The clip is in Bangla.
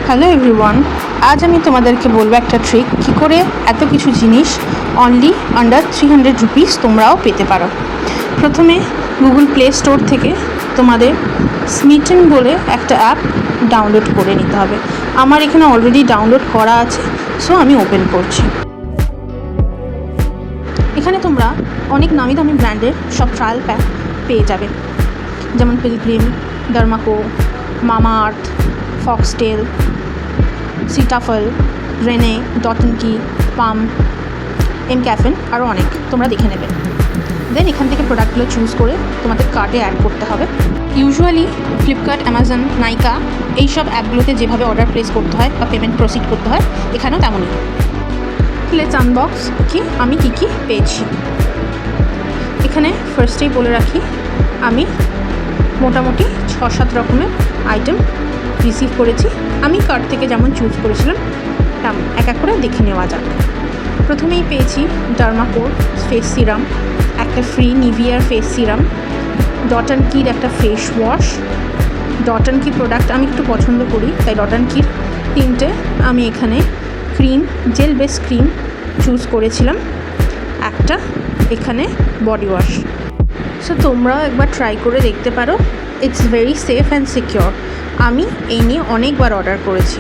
হ্যালো এভরিওয়ান, আজ আমি তোমাদেরকে বলবো একটা ট্রিক কী করে এত কিছু জিনিস অনলি আন্ডার 300 রুপিস তোমরাও পেতে পারো। প্রথমে গুগল প্লে স্টোর থেকে তোমাদের স্মিটেন বলে একটা অ্যাপ ডাউনলোড করে নিতে হবে। আমার এখানে অলরেডি ডাউনলোড করা আছে, সো আমি ওপেন করছি। এখানে তোমরা অনেক নামি দামি ব্র্যান্ডের সব ট্রায়াল প্যাক পেয়ে যাবে, যেমন Pilgrim, Dermaco, Mamaearth, Foxtale, Cetaphil, Renee, Dot and Key, Plum, M caffeine, আরও অনেক তোমরা দেখে নেবে। দেন এখান থেকে প্রোডাক্টগুলো চুজ করে তোমাদের কার্টে অ্যাড করতে হবে। ইউজুয়ালি ফ্লিপকার্ট, অ্যামাজন, নাইকা এইসব অ্যাপগুলোতে যেভাবে অর্ডার প্লেস করতে হয় বা পেমেন্ট প্রসিড করতে হয়, এখানেও তেমনই। লেটস আনবক্স কি আমি কী কী পেয়েছি। এখানে ফার্স্টেই বলে রাখি, আমি মোটামুটি 6-7 রকমের আইটেম রিসিভ করেছি। আমি কার্ট থেকে যেমন চুজ করেছিলাম তেমন এক এক করে দেখে নেওয়া যাক। প্রথমেই পেয়েছি ডার্মাকোর ফেস সিরাম, একটা ফ্রি নিভিয়ার ফেস সিরাম, ডট অ্যান্ড কির একটা face wash. Dot and Key product আমি একটু পছন্দ করি, তাই ডট অ্যান্ড কির 3টে আমি এখানে cream, jail base cream choose করেছিলাম, একটা এখানে বডি ওয়াশ। সো তোমরাও একবার ট্রাই করে দেখতে পারো। It's very safe and secure. আমি এই নিয়ে অনেকবার অর্ডার করেছি।